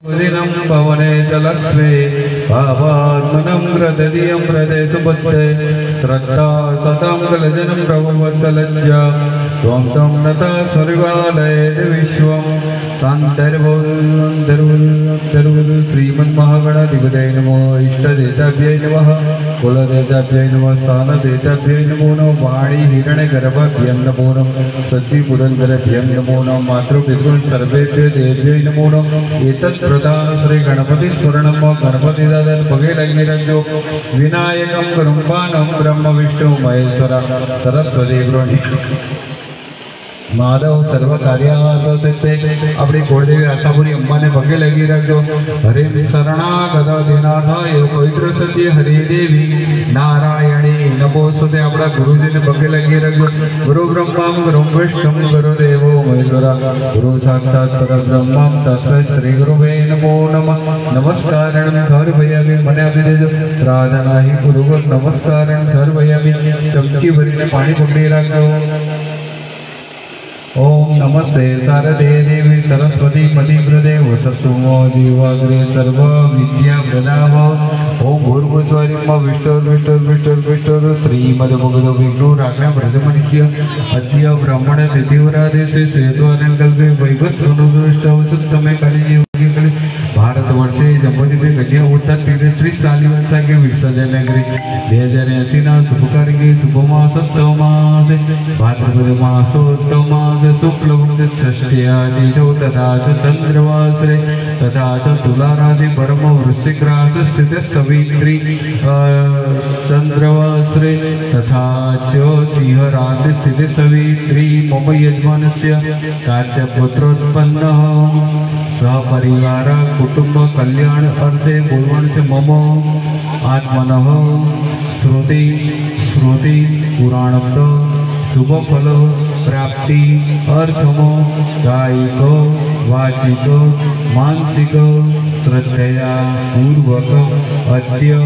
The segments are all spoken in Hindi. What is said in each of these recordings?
उदिनं पवने जलक्ष्मे पावात्मनं हृदयं हृदय सुबद्धे श्रद्धा सतां कलजनं प्रभुवत्सलज्जा त्वं तं नता स्वर्गालये विश्वं शान्तर्वोन्तर्वोन्तर्वो श्रीमन्महागणाधिपतये नमो इष्टदेवताभ्यै नमः कुलदेवताभ्यै नमः स्थानदेवताभ्यै नमो नमः वाणी हिरण्यगर्भाभ्यं नमो नमः सद्विपुरन्दराभ्यं नमो नमः मातृपितॄन् सर्वेभ्यो देवेभ्यो नमो नमः एतत् प्रधान श्री गणपति स्मरणम गणपति दादा पगे लगने रखो विनायकम गुरुम्बानम ब्रह्म विष्णु महेश्वर सरस्वती ब्रोणी माधव सर्व कार्य अपनी गोदेवी आशापुरी अम्मा ने पगे लगी रखो हरे शरणागत दिनाथाय पवित्र सत्य हरे देवी नारायणी नमोस्तुते अपना गुरुजी ने पगे लगी रखो गुरु ब्रह्मा गुरु विष्णु गुरुदेवो महेश्वरा गुरु साक्षात् परब्रह्म तस्मै श्री गुरुवे नमो नमः नमस्कार सर भैया भी मने आपी देजो राधा ही गुरु नमस्कार सर भैया भी चमची भरी ने पानी पकड़ी रखो ओम नमस्ते शारदे देवी सरस्वती पतिव्रते वसतुमो दिवाग्रे सर्व विद्या प्रदाव ओम भूर्भुस्वरिम विष्णुर्विष्णुर्विष्णुर्विष्णुर् श्रीमद्भगवतो विष्णु राजा ब्रजमनिष्य अद्य ब्राह्मण तिथिवरादे से श्वेतवानकल्पे वैवत्सुनुष्टवसुत्तमे काले भारत वर्षे जम्बूद्वीपे कन्या उत्तर तीर्थ श्री सालिवंशा के विसर्जन नगरी 2080 ना शुभकार्य शुभमासोत्सव मास भाद्रपद मासोत्सव मास शुक्ल षष्ठ्या तिथौ तथा च चंद्रवासरे तथा च तुलारादि परम वृश्चिक राशि स्थित सवित्री चंद्रवासरे तथा च सिंह राशि स्थित सवित्री मम यजमानस्य कार्यपुत्रोत्पन्नः सपरिवार कुटुंब कल्याण अर्थे कुर्वन् च मम आत्मनः श्रुति श्रुति पुराणप्त शुभ फल प्राप्ति अर्थम कायिक वाचिक मानसिक श्रद्धया पूर्वक अद्य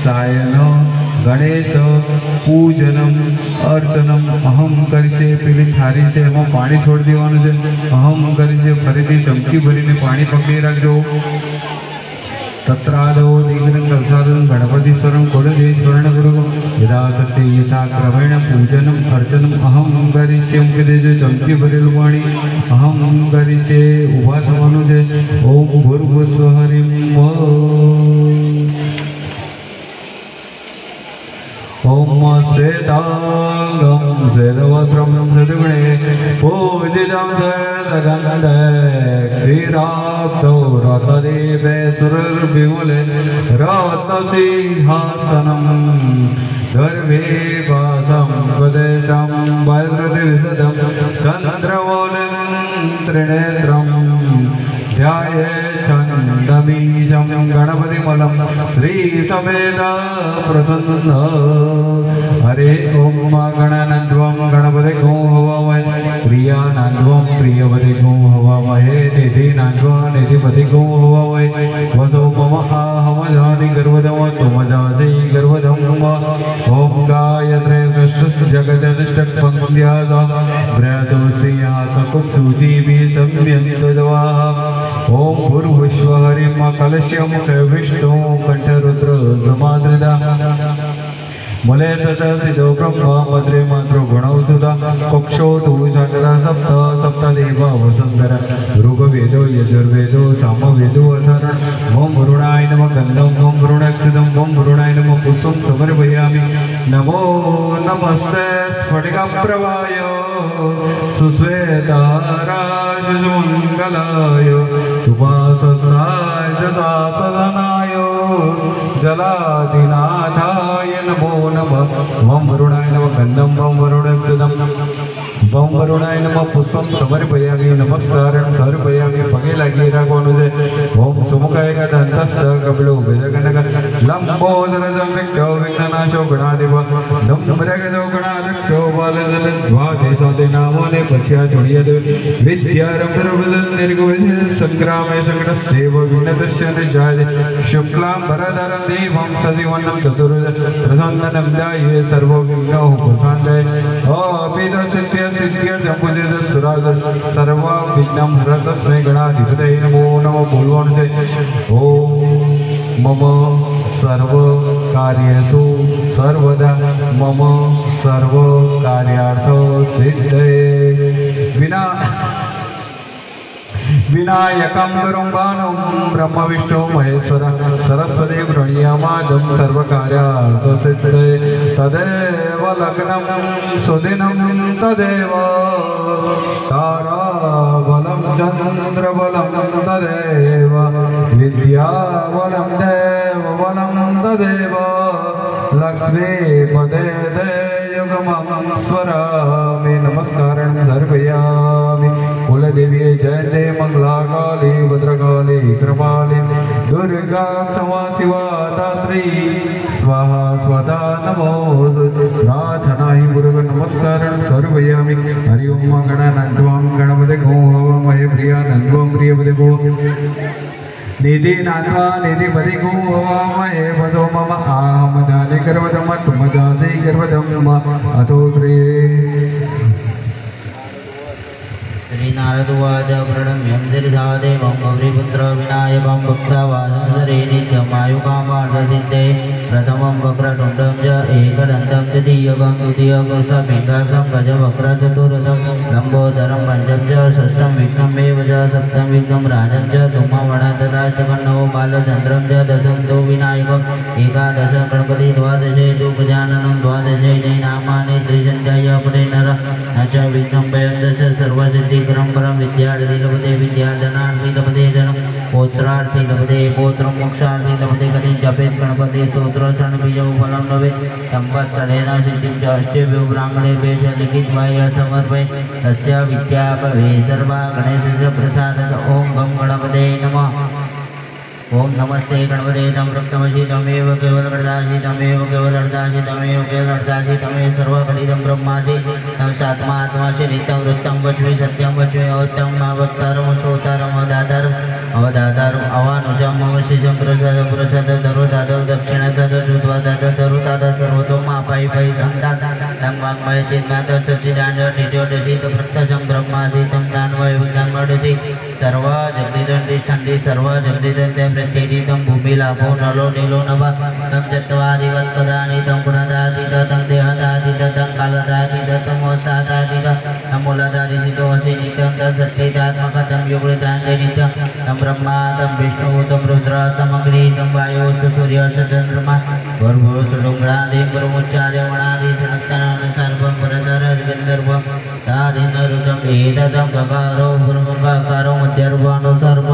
सायन गणेश पूजनम अर्चनम अहम करीशे पेली थारी से एम पानी छोड़ देवानुं छे अहम करीशे फरीथी चमची भरीने पानी पकड़ी राखजो तत्रादौ दीर्घं कलशादं गणपतिस्वरं कुलदेश्वरं गुरु यदा सत्य यथा क्रमेण पूजनम अर्चनम अहम करीशे मुके देजो चमची भरेलुं पाणी अहम करीशे उभा थवानुं छे ओम भूर्भुवस्सुः हरिं ओम श्वेतांगं श्वेतवस्त्रं श्वेतगुणे पूजितं श्वेतगन्धे क्षीराब्धौ रत्नदीपे सुरर्विमले रत्नसिंहासनं गर्भेवासं स्वदेशं वज्रतिविशदं चन्द्रवनं त्रिनेत्रं ध्याये छन्दबीजं गणपतिमलं श्रीसमेत प्रसन्न हरे ओम गणनन्त्वं गणपते गो हवामहे प्रियानन्त्वं प्रियपते गो हवामहे निधिनन्त्वं निधिपते गो हवामहे वसो मम आहमजानि गर्वदम त्वमजासि गर्वदम ओम गायत्रे कृष्ण जगदष्टक पंक्त्यासा ब्रह्मोस्त्रिया सकुत्सुजीवि संव्यन्तद्वा ओम भूर्भुवस्सुः हरिं कलशं विष्णु कंठरुद्र समादृता मले सिद्धो ब्रह्म भद्रे मातृ गुणौ सुधा कक्षो तु सकदा सप्त सप्तदेवा वसुन्धरा ऋग्वेदो यजुर्वेदो सामवेदो अथर्वण ओम वरुणाय नमः गन्धं ओम वरुणाक्षदं ओम वरुणाय नमः पुष्पं समर्पयामि नमो नमस्ते स्फटिकप्रभाय सुश्वेताराजमङ्गलाय सुभासस्राय सदासदनाय जलाधिनाथाय नमो नमः ओम वरुणाय नमः गन्धं ओम वरुणाक्षदं ओम वरुणाय नमः पुष्पं समर्पयामि नमस्कारं समर्पयामि पगे लागी राखवानुं छे ओम सुमुखाय दन्तस्य कपिलो वेदगणक लंबोदरजं विघ्नो विघ्ननाशो गणाधिप नम्रगतो गणाध्यक्षो बालजलध्वादेशो ते नामोने पश्या जोड़ियते विद्यारम्भरवदन् निर्गुविधे संग्रामे संकटस्यैव विघ्नतस्य निजायते शुक्लां वरदरं देवं सजीवनं चतुर्भुजं प्रसन्नं ध्याये सर्वविघ्नोपशान्तये अपितसिद्ध्य सर्व विघ्नं हरतस्मै गणाधिपतये नमो नमः बोलवण से ओम मम सर्व कार्येषु सर्वदा मम सर्व कार्यार्थ सिद्धये विनायकं गुरुं ब्रह्म विष्णु महेश्वर सरस्वती प्रणीयामादं सर्वकार्यार्थसिद्धये तदेव लग्नं सुदिनं तदेव ताराबलं चन्द्रबलं तदेव विद्याबलं देवबलं तदेव लक्ष्मीपदे युगमं स्वरामि नमस्कारं सर्वयामि कुलदेवी जयते मंगलाकाली भद्रकाली कृपाली दुर्गा क्षमा शिवा दात्री स्वाहा स्वदा नमोस्तुते प्रार्थना ही गुरु नमस्कारं सर्वयामि हरि ओम गणानां गणपते गो हवमहे प्रियानन्दं प्रियपदे गो निधि नाथवा निधि पदे गो हवमहे वदो मम आहम जाने गर्वदम तुम जासे गर्वदम अतो श्री नारदुवाच प्रणम्यं गिरिधादेवं गौरीपुत्र विनायकं भक्तावासुन्दरे नित्यमायुकामार्थसिद्धे प्रथमं वक्रतुण्डं च एकदन्तं द्वितीयकं द्वितीयकृष्णपिङ्गार्थं गजवक्र चतुर्थं लम्बोदरं पञ्चम च षष्ठं विघ्नमेव च सप्तम विघ्नं राजं च धूमवणं तथाष्टकं बालचन्द्रं च दशं तु विनायकम् एकादश गणपति द्वादशे तु गजाननं द्वादशे नामानि त्रिजन्यायपदे नर न च विघ्नं पञ्चदश सर्वसिद्धिकरं परं विद्यार्थी लभते विद्याधनार्थी लभते धनं पौत्रार्थी लभते पौत्रं मोक्षार्थी लभते गतिं जपेत् गणपति स्तोत्र शरणबीजौ फलं लभेत् संवत्सरेण सिद्धिं च अष्टेभ्यो ब्राह्मणेभ्यो च लिखित्वा समर्पयेत् तस्य विद्या भवेत् सर्वा गणेशस्य प्रसादतः ॐ गं गणपते नमः। ओम नमस्ते गणपते तम रक्तमसि तमेव केवल हरदासि तमेव केवल हरदासि तमेव केवल हरदासि तमेव सर्वकलिदं ब्रह्मासि तम सात्मा आत्मासि नित्यं वृत्तं वच्मि सत्यं वच्मि अवत्यं अवतारं श्रोतारं अवदातारं अवानुजं मम शिशं प्रसादं प्रसाद दरुदादं दक्षिणदाद शुद्ध्वादाद दरुदाद सर्वतोम पायि पायि संदाद तं वाङ्मय चिन्माद सच्चिदानंद नित्योदशित प्रत्यक्षं ब्रह्मासि तं ज्ञानमय विज्ञानमयसि सर्व जगदिदं सर्व जगदिदं प्रत्येदितं भूमिलाभो नलो नीलो नभः तं चत्वारिवत्पदानि तं गुणदातीत तं देहदातीत तं कालदातीत तं मोक्षदातीत तं मूलदातीतो असि नित्यं तं सत्येतात्मकं तं योगृताञ्जय नित्यं तं ब्रह्मा तं विष्णु तं रुद्र तं अग्नि तं वायु सूर्य चन्द्रमा भर्गो सुडुङ्गणादि गुरुमुच्चार्य मणादि सनत्तनानि सर्वं परतर गन्धर्वं तादिनरुतं एतदं गकारो पूर्वकारो मध्यर्वाणो सर्व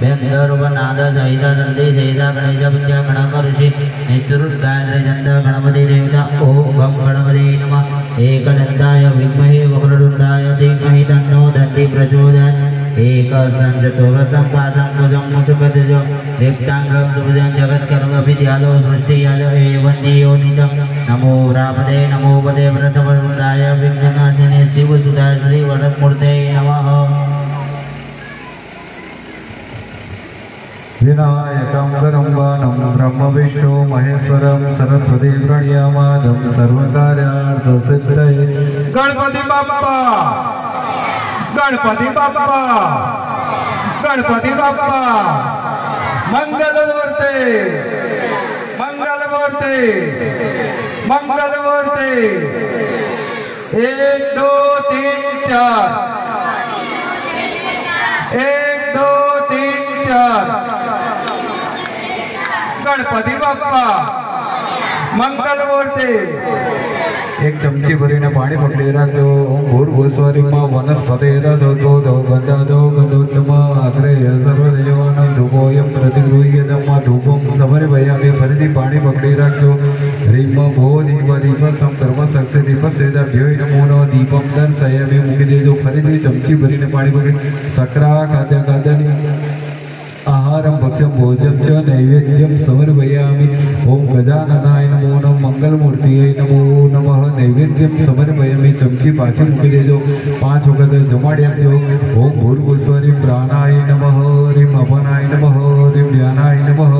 व्यन्दर्वनाद सहिता दन्ते सहिता गणेश विद्या गणकऋषि नेतृगायत्री चन्द गणपति देवता ओम गं गणपते नमः। एकदन्ताय विद्महे वक्रतुण्डाय धीमहि तन्नो दन्ति प्रचोदयात् एकदन्तं चतुर्थं पादं भुजं मुखपतिजं दीप्ताङ्गं सुभुजं जगत्कर्मविद्यालो सृष्टियालो एवं योनितं नमो रापदे नमो पदे व्रतवरुणाय विघ्ननाशिने शिवसुताय श्रीवरदमूर्ते नमः। विनायकं गणपं ब्रह्म विष्णु महेश्वरं सरस्वती प्रणीयामादं सर्वकार्यार्थसिद्धये गणपति बाप्पा गणपति बाप्पा गणपति बाप्पा मंगलमूर्ते मंगलमूर्ते मंगलमूर्ते 1 2 3 4 1 2 3 4 गणपति बाप्पा मंगलमूर्ते। एक चमची भरीने पाणी पकडी राखो ओम भूर्भुवस्वरी वनस्पते रसो दो गंधोत्तम आग्रेय सर्वदेवानां धूपोऽयं प्रतिगृह्यतं धूपं समर्पयामि। फरीથી पाणी पकडी राखो ह्रीं भो दीप दीपं कर्मशक्ति दीपस्तेभ्यो नमो नमः दीपं दर्शयामि मूकी देजो। फरीથી चमची भरीने पाणी पकडी सक्रा खाद्यानि आहारं भक्ष्यं भोजनं च नैवेद्यं समर्पयामि। ओम गजाननाय नमो नमः मंगलमूर्तिये नमो नमः नैवेद्यं समर्पयामि। चमची पाછી મૂકી દેજો 5 વખત જમાડી આપજો। ओम भूर्भुवस्वरी प्राणाय नमः ह्रीं अपनाय नमः ह्रीं ध्यानाय नमः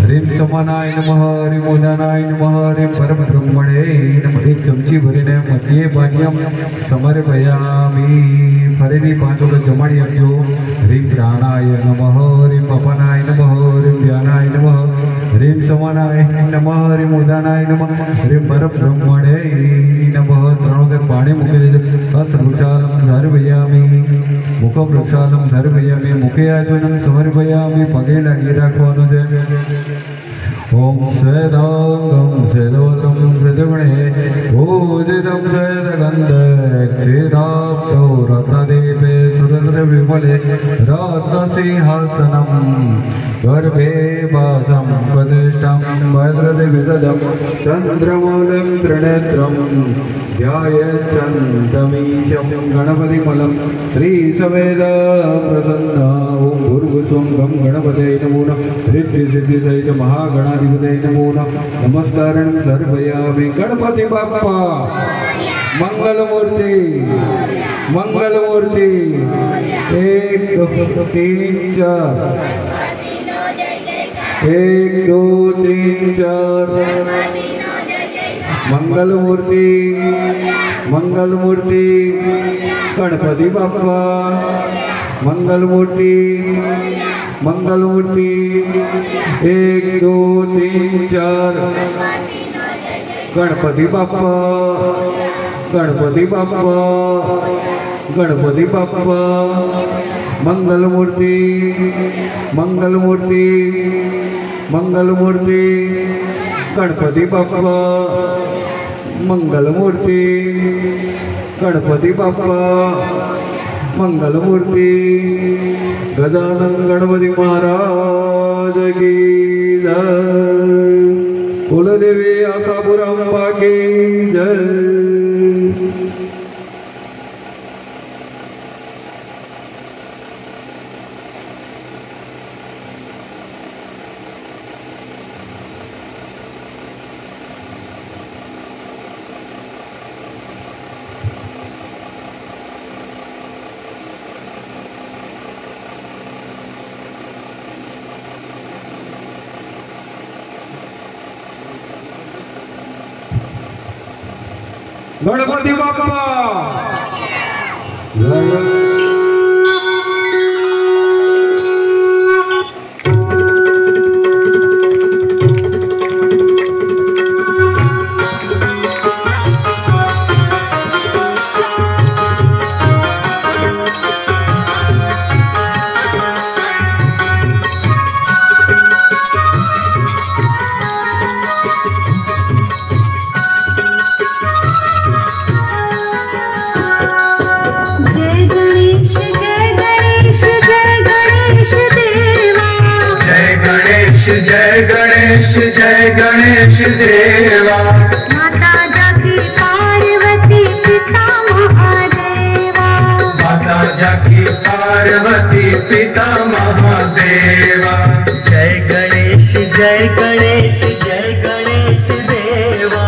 ह्रीं समानाय नमः हरि मोदनाय नमः हरि परब्रह्मणे नमः। एक चमची भरीने मध्य पानीयम समर्पयामी। फरीदी 5 वखत जमाड़ी आपजो। ह्रीं प्राणाय नमः हरि पवनाय नमः हरि ध्यानाय नमः ह्रीं समानाय नमः हरि मोदनाय नमः हरि परब्रह्मणे नमः। 3 वखत पाणी मूकी देजो। हस्तवृक्षालम धर्पयामी मुख वृक्षालम धर्पयामी मुखे आचमनम समर्पयामी। पगे लागी राखवानुं छे। ओम स्वेदांगं स्वेदोतं स्वेदगुणे पूजितं स्वेदगन्धक्षीराब्धौ रत्नदीपे सुरद्रविमले रत्नसिंहासनं गर्भे वासं प्रतिष्ठं भद्रदिविदधं चन्द्रमौलिं त्रिनेत्रं ध्यायेच्चन्द्रमीशं गणपतिमलं श्रीसवेदप्रसन्न। ॐ भूर्भुवस्सुं गं गणपतये नमो नमः। सिद्धिसहित महागणाधिपतये नमो नमः। नमस्कारान् समर्पयामि। गणपति बाप्पा मंगलमूर्ति मंगलमूर्ति। 1 2 3 4 1 2 3 4 मंगलमूर्ति मंगलमूर्ति। गणपति बाप्पा मंगलमूर्ति मंगलमूर्ति। 1 2 3 4 गणपति बाप्पा गणपति बाप्पा गणपति बाप्पा। मंगलमूर्ति मंगलमूर्ति मंगलमूर्ति। गणपति बाप्पा मंगलमूर्ति गणपति बाप्पा मंगलमूर्ति। गजानन गणपति महाराज की जय। कुलदेवी आशापुरांबा की जय। गणपति बाप्पा जय गणेश देवा। माता जाकी पार्वती पिता महादेवा। माता जाकी पार्वती पिता महादेवा। जय गणेश जय गणेश देवा।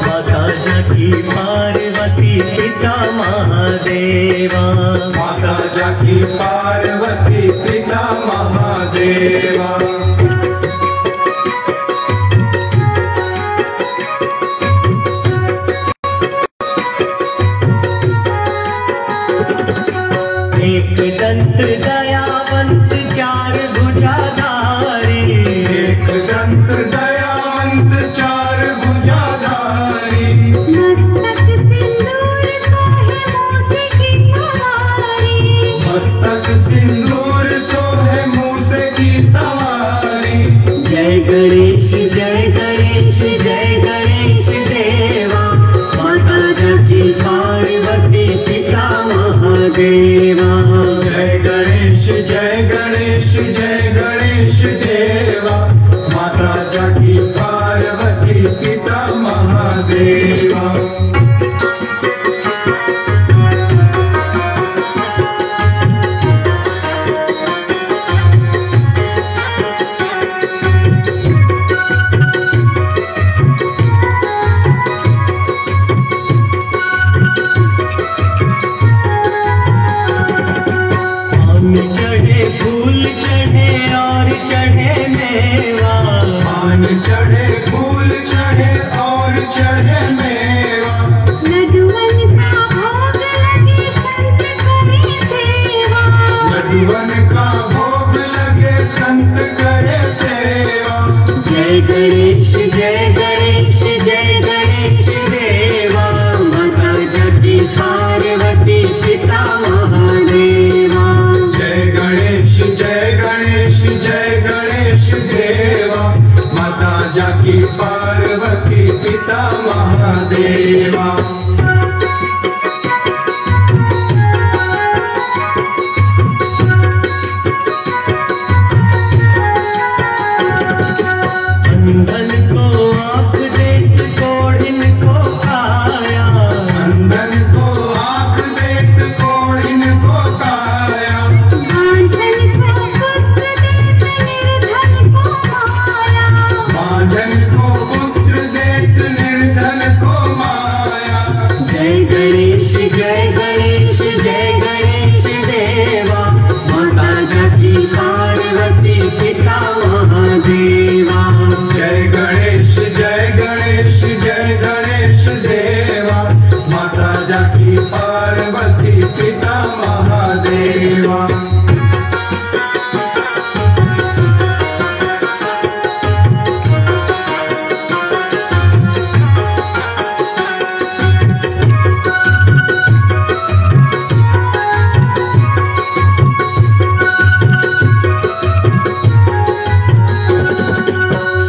माता जाकी पार्वती पिता महादेवा। माता जाकी पार्वती पिता महादेवा। एक दंत दयावंत 4 भुजाधारी। एक दंत दयावंत 4 भुजाधारी। मस्तक सिंदूर सोहे मूसे की सवारी। जय गणेश देवा। माता जाकी पार्वती पिता महादेवा। जय गणेश देवा। माता जाकी पार्वती पिता महादेवा। पिता महादेवा। अंधन को आँख देख कोढ़िन को काया, अंधन को आँख देख कोढ़िन को काया, बांझन को पुत्र देख निर्धन को माया, बांझन को पुत्र देख निर्धन को माया। जय गणेश जय गणेश जय गणेश देवा, माता जगती पार्वती पिता महादेवा। जय गणेश जय गणेश जय गणेश देवा, माता जाकी पार्वती पिता महादेवा।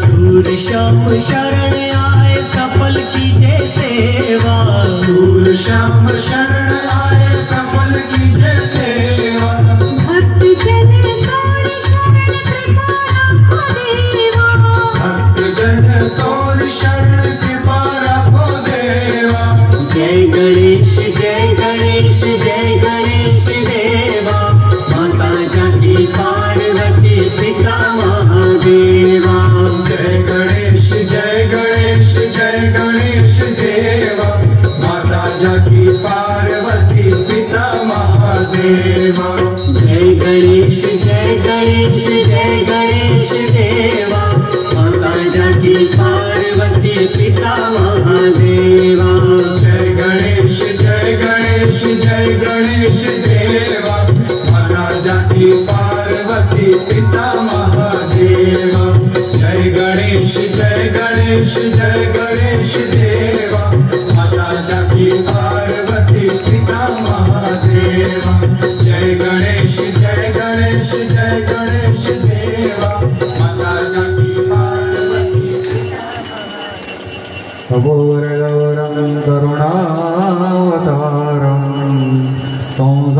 सूर श्याम शरण आए सफल कीजे सेवा, सूर श्याम शरण आए सफल कीजे सेवा, भक्त जन तोड़ शरण कृपा रखो देवा, भक्त जन तोर शरण कृपा रखो देवा। जय गणेश जय गणेश देवा, माता जाकी पार्वती पिता महादेवा। जय गणेश जय गणेश जय गणेश देवा, माता जाकी पार्वती पिता महादेवा। जय गणेश जय गणेश जय गणेश देवा, माता जाकी पार्वती पिता महादेवा। जय गणेश जय गणेश जय गणेश देवा, माता जाकी पार्वती पिता महादेवा। जय गणेश जय गणेश जय गणेश देवा, माता जाकी पार्वती पिता महादेवा। जय गणेश जय गणेश जय गणेश देवा, माता जाकी पार्वती।